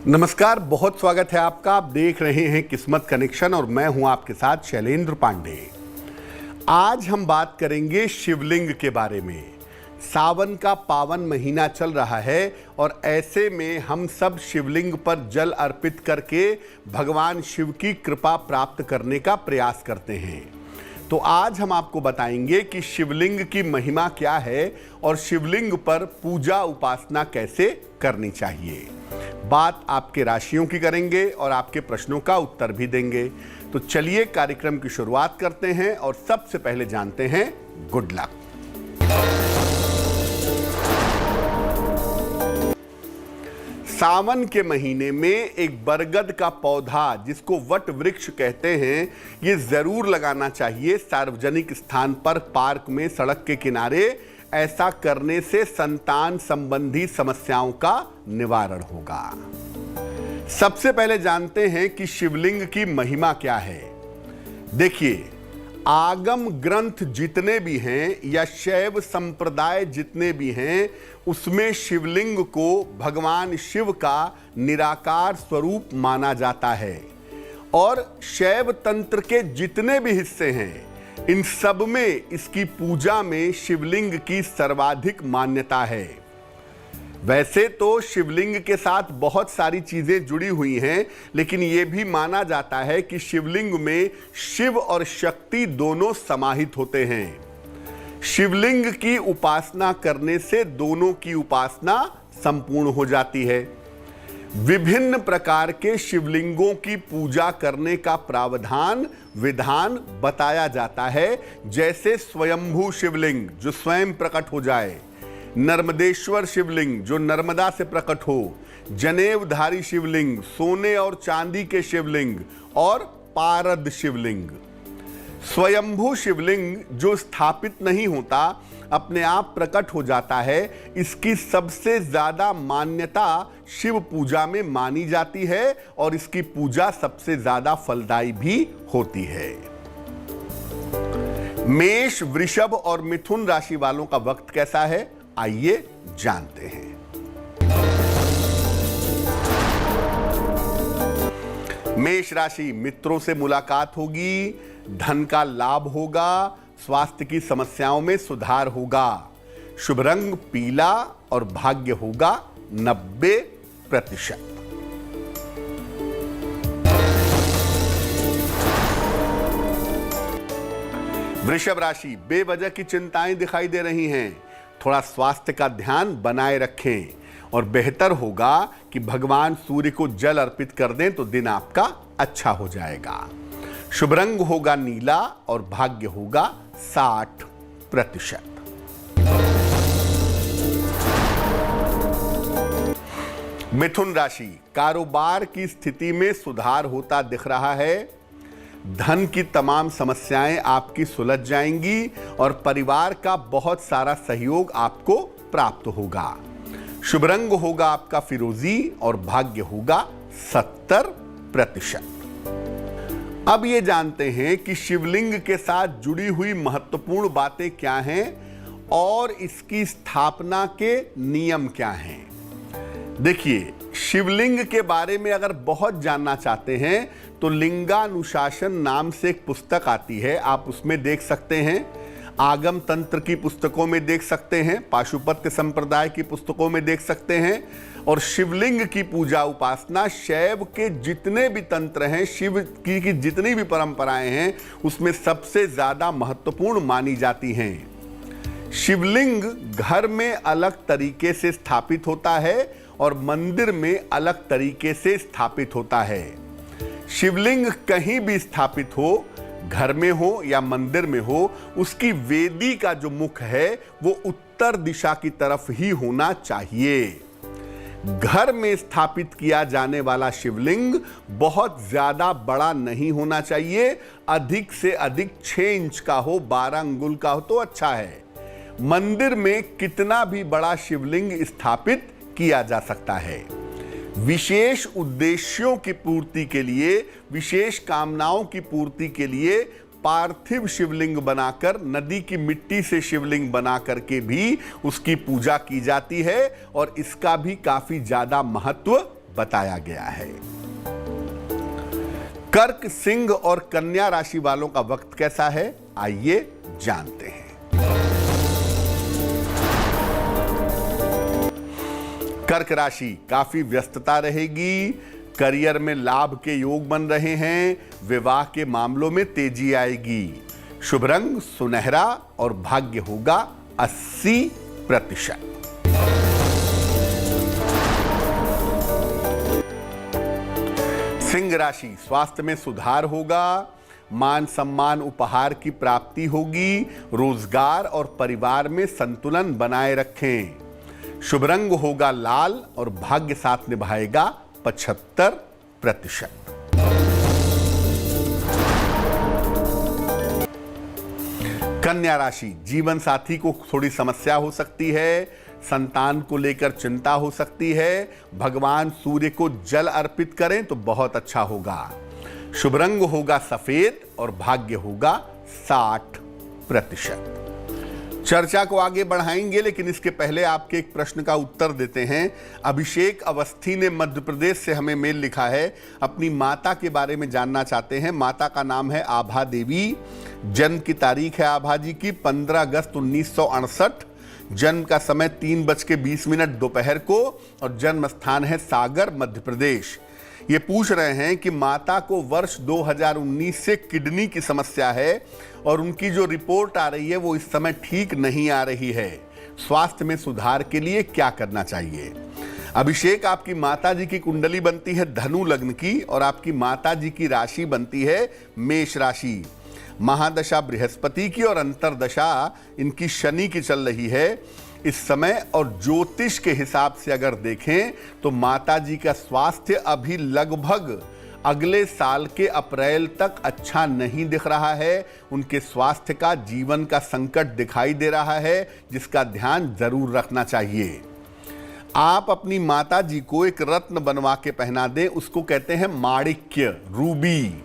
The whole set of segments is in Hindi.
नमस्कार, बहुत स्वागत है आपका। आप देख रहे हैं किस्मत कनेक्शन और मैं हूं आपके साथ शैलेंद्र पांडे। आज हम बात करेंगे शिवलिंग के बारे में। सावन का पावन महीना चल रहा है और ऐसे में हम सब शिवलिंग पर जल अर्पित करके भगवान शिव की कृपा प्राप्त करने का प्रयास करते हैं। तो आज हम आपको बताएंगे कि शिवलिंग की महिमा क्या है और शिवलिंग पर पूजा उपासना कैसे करनी चाहिए। बात आपके राशियों की करेंगे और आपके प्रश्नों का उत्तर भी देंगे। तो चलिए कार्यक्रम की शुरुआत करते हैं और सबसे पहले जानते हैं गुड लक। सावन के महीने में एक बरगद का पौधा जिसको वट वृक्ष कहते हैं, ये जरूर लगाना चाहिए सार्वजनिक स्थान पर, पार्क में, सड़क के किनारे। ऐसा करने से संतान संबंधी समस्याओं का निवारण होगा। सबसे पहले जानते हैं कि शिवलिंग की महिमा क्या है। देखिए, आगम ग्रंथ जितने भी हैं या शैव संप्रदाय जितने भी हैं, उसमें शिवलिंग को भगवान शिव का निराकार स्वरूप माना जाता है। और शैव तंत्र के जितने भी हिस्से हैं, इन सब में इसकी पूजा में शिवलिंग की सर्वाधिक मान्यता है। वैसे तो शिवलिंग के साथ बहुत सारी चीजें जुड़ी हुई हैं, लेकिन यह भी माना जाता है कि शिवलिंग में शिव और शक्ति दोनों समाहित होते हैं। शिवलिंग की उपासना करने से दोनों की उपासना संपूर्ण हो जाती है। विभिन्न प्रकार के शिवलिंगों की पूजा करने का प्रावधान विधान बताया जाता है, जैसे स्वयंभू शिवलिंग जो स्वयं प्रकट हो जाए, नर्मदेश्वर शिवलिंग जो नर्मदा से प्रकट हो, जनेवधारी शिवलिंग, सोने और चांदी के शिवलिंग और पारद शिवलिंग। स्वयंभू शिवलिंग जो स्थापित नहीं होता, अपने आप प्रकट हो जाता है, इसकी सबसे ज्यादा मान्यता शिव पूजा में मानी जाती है और इसकी पूजा सबसे ज्यादा फलदायी भी होती है। मेष, वृषभ और मिथुन राशि वालों का वक्त कैसा है, आइए जानते हैं। मेष राशि, मित्रों से मुलाकात होगी, धन का लाभ होगा, स्वास्थ्य की समस्याओं में सुधार होगा। शुभ रंग पीला और भाग्य होगा 90%। वृषभ राशि, बेवजह की चिंताएं दिखाई दे रही हैं। थोड़ा स्वास्थ्य का ध्यान बनाए रखें और बेहतर होगा कि भगवान सूर्य को जल अर्पित कर दें तो दिन आपका अच्छा हो जाएगा। शुभ रंग होगा नीला और भाग्य होगा 60%। मिथुन राशि, कारोबार की स्थिति में सुधार होता दिख रहा है। धन की तमाम समस्याएं आपकी सुलझ जाएंगी और परिवार का बहुत सारा सहयोग आपको प्राप्त होगा। शुभ रंग होगा आपका फिरोजी और भाग्य होगा 70%। अब ये जानते हैं कि शिवलिंग के साथ जुड़ी हुई महत्वपूर्ण बातें क्या हैं और इसकी स्थापना के नियम क्या हैं। देखिए, शिवलिंग के बारे में अगर बहुत जानना चाहते हैं तो लिंगानुशासन नाम से एक पुस्तक आती है, आप उसमें देख सकते हैं। आगम तंत्र की पुस्तकों में देख सकते हैं, पाशुपत्य संप्रदाय की पुस्तकों में देख सकते हैं। और शिवलिंग की पूजा उपासना शैव के जितने भी तंत्र हैं, शिव की जितनी भी परंपराएं हैं, उसमें सबसे ज्यादा महत्वपूर्ण मानी जाती हैं। शिवलिंग घर में अलग तरीके से स्थापित होता है और मंदिर में अलग तरीके से स्थापित होता है। शिवलिंग कहीं भी स्थापित हो, घर में हो या मंदिर में हो, उसकी वेदी का जो मुख है वो उत्तर दिशा की तरफ ही होना चाहिए। घर में स्थापित किया जाने वाला शिवलिंग बहुत ज्यादा बड़ा नहीं होना चाहिए, अधिक से अधिक 6 इंच का हो, 12 अंगुल का हो तो अच्छा है। मंदिर में कितना भी बड़ा शिवलिंग स्थापित किया जा सकता है। विशेष उद्देश्यों की पूर्ति के लिए, विशेष कामनाओं की पूर्ति के लिए पार्थिव शिवलिंग बनाकर, नदी की मिट्टी से शिवलिंग बना करके भी उसकी पूजा की जाती है और इसका भी काफी ज्यादा महत्व बताया गया है। कर्क, सिंह और कन्या राशि वालों का वक्त कैसा है, आइए जानते हैं। कर्क राशि, काफी व्यस्तता रहेगी। करियर में लाभ के योग बन रहे हैं। विवाह के मामलों में तेजी आएगी। शुभ रंग सुनहरा और भाग्य होगा 80%। सिंह राशि, स्वास्थ्य में सुधार होगा। मान सम्मान उपहार की प्राप्ति होगी। रोजगार और परिवार में संतुलन बनाए रखें। शुभ रंग होगा लाल और भाग्य साथ निभाएगा 75%। कन्या राशि, जीवन साथी को थोड़ी समस्या हो सकती है। संतान को लेकर चिंता हो सकती है। भगवान सूर्य को जल अर्पित करें तो बहुत अच्छा होगा। शुभ रंग होगा सफेद और भाग्य होगा 60%। चर्चा को आगे बढ़ाएंगे, लेकिन इसके पहले आपके एक प्रश्न का उत्तर देते हैं। अभिषेक अवस्थी ने मध्य प्रदेश से हमें मेल लिखा है। अपनी माता के बारे में जानना चाहते हैं। माता का नाम है आभा देवी। जन्म की तारीख है आभा जी की 15 अगस्त 1968। जन्म का समय 3:20 दोपहर को और जन्म स्थान है सागर, मध्य प्रदेश। ये पूछ रहे हैं कि माता को वर्ष 2019 से किडनी की समस्या है और उनकी जो रिपोर्ट आ रही है वो इस समय ठीक नहीं आ रही है। स्वास्थ्य में सुधार के लिए क्या करना चाहिए? अभिषेक, आपकी माता जी की कुंडली बनती है धनु लग्न की और आपकी माता जी की राशि बनती है मेष राशि। महादशा बृहस्पति की और अंतरदशा इनकी शनि की चल रही है इस समय। और ज्योतिष के हिसाब से अगर देखें तो माता जी का स्वास्थ्य अभी लगभग अगले साल के अप्रैल तक अच्छा नहीं दिख रहा है। उनके स्वास्थ्य का, जीवन का संकट दिखाई दे रहा है, जिसका ध्यान जरूर रखना चाहिए। आप अपनी माता जी को एक रत्न बनवा के पहना दें, उसको कहते हैं माणिक्य, रूबी।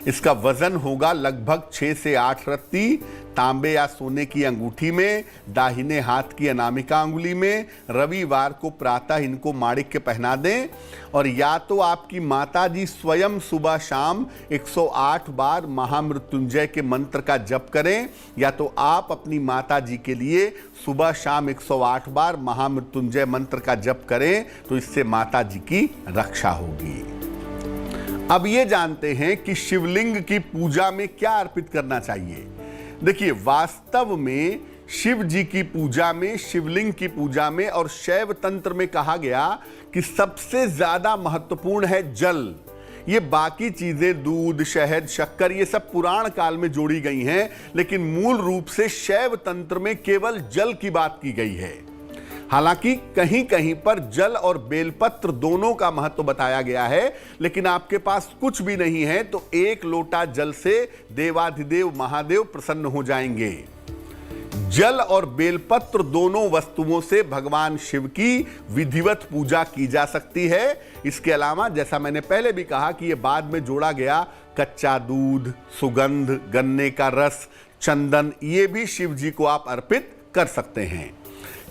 इसका वजन होगा लगभग 6 से 8 रत्ती। तांबे या सोने की अंगूठी में, दाहिने हाथ की अनामिका अंगुली में। रविवार को प्रातः इनको माणिक्य पहना दें। और या तो आपकी माता जी स्वयं सुबह शाम 108 बार महामृत्युंजय के मंत्र का जप करें, या तो आप अपनी माता जी के लिए सुबह शाम 108 बार महामृत्युंजय मंत्र का जप करें, तो इससे माता जी की रक्षा होगी। अब ये जानते हैं कि शिवलिंग की पूजा में क्या अर्पित करना चाहिए। देखिए, वास्तव में शिव जी की पूजा में, शिवलिंग की पूजा में और शैव तंत्र में कहा गया कि सबसे ज्यादा महत्वपूर्ण है जल। ये बाकी चीजें दूध, शहद, शक्कर, ये सब पुराण काल में जोड़ी गई हैं, लेकिन मूल रूप से शैव तंत्र में केवल जल की बात की गई है। हालांकि कहीं कहीं पर जल और बेलपत्र दोनों का महत्व बताया गया है, लेकिन आपके पास कुछ भी नहीं है तो 1 लोटा जल से देवाधिदेव महादेव प्रसन्न हो जाएंगे। जल और बेलपत्र दोनों वस्तुओं से भगवान शिव की विधिवत पूजा की जा सकती है। इसके अलावा, जैसा मैंने पहले भी कहा कि यह बाद में जोड़ा गया, कच्चा दूध, सुगंध, गन्ने का रस, चंदन, ये भी शिव जी को आप अर्पित कर सकते हैं।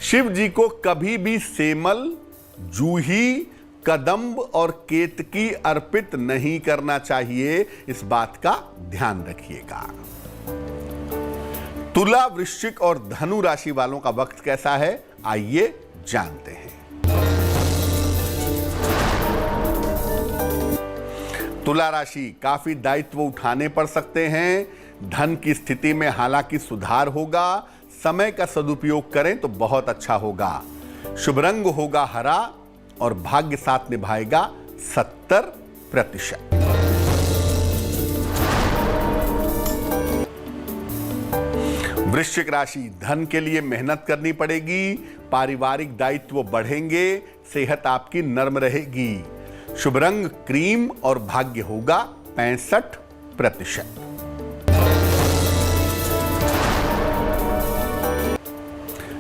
शिव जी को कभी भी सेमल, जूही, कदम्ब और केतकी अर्पित नहीं करना चाहिए, इस बात का ध्यान रखिएगा। तुला, वृश्चिक और धनु राशि वालों का वक्त कैसा है, आइए जानते हैं। तुला राशि, काफी दायित्व उठाने पड़ सकते हैं। धन की स्थिति में हालांकि सुधार होगा। समय का सदुपयोग करें तो बहुत अच्छा होगा। शुभ रंग होगा हरा और भाग्य साथ निभाएगा 70%। वृश्चिक राशि, धन के लिए मेहनत करनी पड़ेगी। पारिवारिक दायित्व बढ़ेंगे। सेहत आपकी नर्म रहेगी। शुभ रंग क्रीम और भाग्य होगा 65%।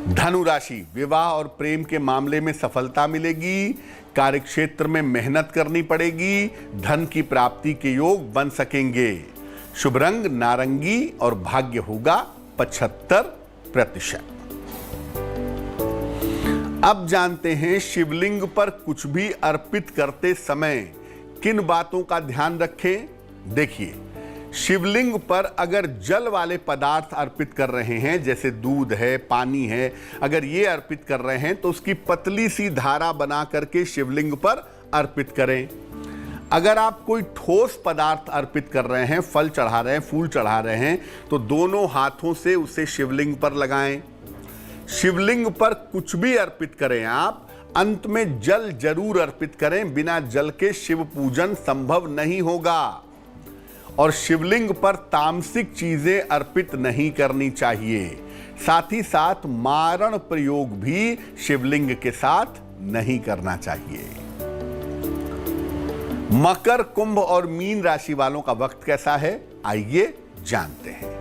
धनु राशि, विवाह और प्रेम के मामले में सफलता मिलेगी। कार्यक्षेत्र में मेहनत करनी पड़ेगी। धन की प्राप्ति के योग बन सकेंगे। शुभ रंग नारंगी और भाग्य होगा 75%। अब जानते हैं शिवलिंग पर कुछ भी अर्पित करते समय किन बातों का ध्यान रखें। देखिए, शिवलिंग पर अगर जल वाले पदार्थ अर्पित कर रहे हैं, जैसे दूध है, पानी है, अगर ये अर्पित कर रहे हैं तो उसकी पतली सी धारा बना करके शिवलिंग पर अर्पित करें। अगर आप कोई ठोस पदार्थ अर्पित कर रहे हैं, फल चढ़ा रहे हैं, फूल चढ़ा रहे हैं, तो दोनों हाथों से उसे शिवलिंग पर लगाएं। शिवलिंग पर कुछ भी अर्पित करें आप, अंत में जल जरूर अर्पित करें। बिना जल के शिव पूजन संभव नहीं होगा। और शिवलिंग पर तामसिक चीजें अर्पित नहीं करनी चाहिए। साथ ही साथ मारण प्रयोग भी शिवलिंग के साथ नहीं करना चाहिए। मकर, कुंभ और मीन राशि वालों का वक्त कैसा है, आइए जानते हैं।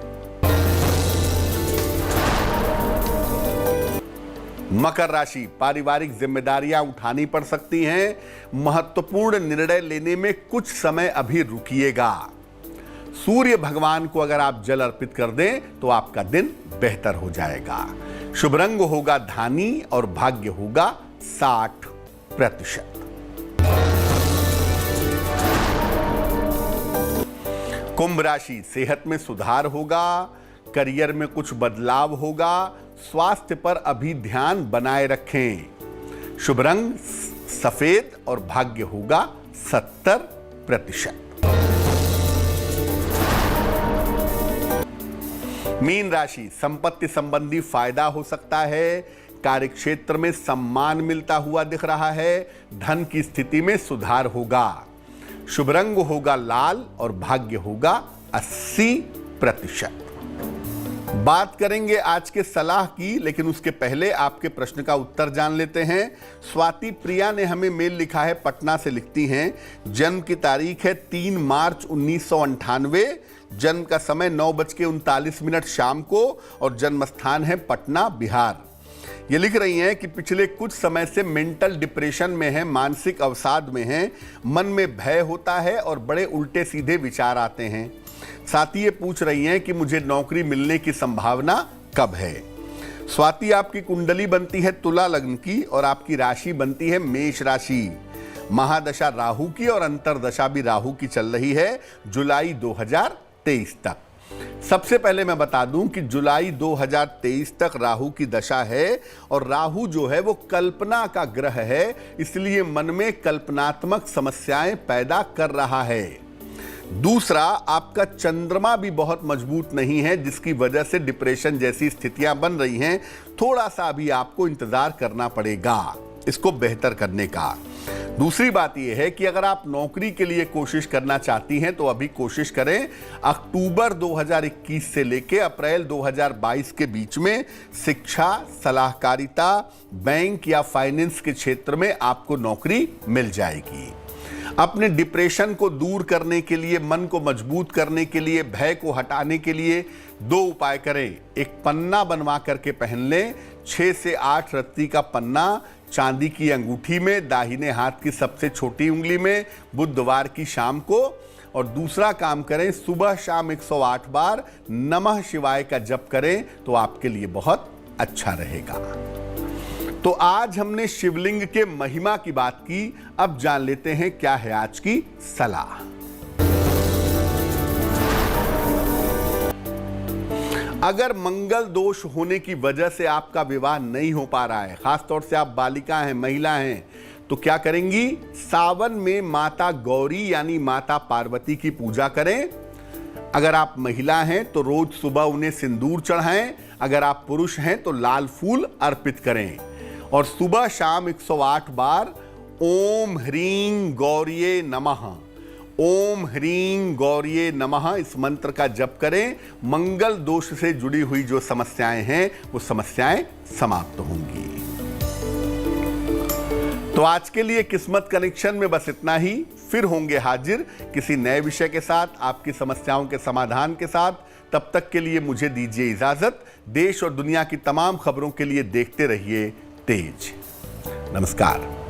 मकर राशि, पारिवारिक जिम्मेदारियां उठानी पड़ सकती हैं। महत्वपूर्ण निर्णय लेने में कुछ समय अभी रुकिएगा। सूर्य भगवान को अगर आप जल अर्पित कर दें तो आपका दिन बेहतर हो जाएगा। शुभ रंग होगा धानी और भाग्य होगा 60%। कुंभ राशि, सेहत में सुधार होगा, करियर में कुछ बदलाव होगा, स्वास्थ्य पर अभी ध्यान बनाए रखें। शुभ रंग सफेद और भाग्य होगा 70%। मीन राशि, संपत्ति संबंधी फायदा हो सकता है। कार्यक्षेत्र में सम्मान मिलता हुआ दिख रहा है। धन की स्थिति में सुधार होगा। शुभ रंग होगा लाल और भाग्य होगा 80%। बात करेंगे आज के सलाह की, लेकिन उसके पहले आपके प्रश्न का उत्तर जान लेते हैं। स्वाति प्रिया ने हमें मेल लिखा है, पटना से लिखती हैं, जन्म की तारीख है 3 मार्च 1998, जन्म का समय 9:39 शाम को और जन्म स्थान है पटना, बिहार। ये लिख रही हैं कि पिछले कुछ समय से मेंटल डिप्रेशन में है, मानसिक अवसाद में है, मन में भय होता है और बड़े उल्टे सीधे विचार आते हैं। साथ ही ये पूछ रही हैं कि मुझे नौकरी मिलने की संभावना कब है। स्वाति, आपकी कुंडली बनती है तुला लग्न की और आपकी राशि बनती है मेष राशि। महादशा राहु की और अंतरदशा भी राहु की चल रही है जुलाई 2023 तक। सबसे पहले मैं बता दूं कि जुलाई 2023 तक राहु की दशा है और राहु जो है वो कल्पना का ग्रह है, इसलिए मन में कल्पनात्मक समस्याएं पैदा कर रहा है। दूसरा, आपका चंद्रमा भी बहुत मजबूत नहीं है, जिसकी वजह से डिप्रेशन जैसी स्थितियां बन रही हैं। थोड़ा सा अभी आपको इंतजार करना पड़ेगा इसको बेहतर करने का। दूसरी बात यह है कि अगर आप नौकरी के लिए कोशिश करना चाहती हैं तो अभी कोशिश करें। अक्टूबर 2021 से लेकर अप्रैल 2022 के बीच में शिक्षा, सलाहकारिता, बैंक या फाइनेंस के क्षेत्र में आपको नौकरी मिल जाएगी। अपने डिप्रेशन को दूर करने के लिए, मन को मजबूत करने के लिए, भय को हटाने के लिए 2 उपाय करें। एक पन्ना बनवा करके पहन लें, 6 से 8 रत्ती का पन्ना चांदी की अंगूठी में, दाहिने हाथ की सबसे छोटी उंगली में, बुधवार की शाम को। और दूसरा काम करें, सुबह शाम 108 बार नमः शिवाय का जप करें तो आपके लिए बहुत अच्छा रहेगा। तो आज हमने शिवलिंग के महिमा की बात की। अब जान लेते हैं क्या है आज की सलाह। अगर मंगल दोष होने की वजह से आपका विवाह नहीं हो पा रहा है, खासतौर से आप बालिका हैं, महिला हैं, तो क्या करेंगी? सावन में माता गौरी यानी माता पार्वती की पूजा करें। अगर आप महिला हैं तो रोज सुबह उन्हें सिंदूर चढ़ाएं। अगर आप पुरुष हैं तो लाल फूल अर्पित करें और सुबह शाम 108 बार ओम ह्रीं गौरिये नमः, ओम ह्रीं गौरिये नमः इस मंत्र का जप करें। मंगल दोष से जुड़ी हुई जो समस्याएं हैं वो समस्याएं समाप्त होंगी। तो आज के लिए किस्मत कनेक्शन में बस इतना ही। फिर होंगे हाजिर किसी नए विषय के साथ, आपकी समस्याओं के समाधान के साथ। तब तक के लिए मुझे दीजिए इजाजत। देश और दुनिया की तमाम खबरों के लिए देखते रहिए तेज। नमस्कार।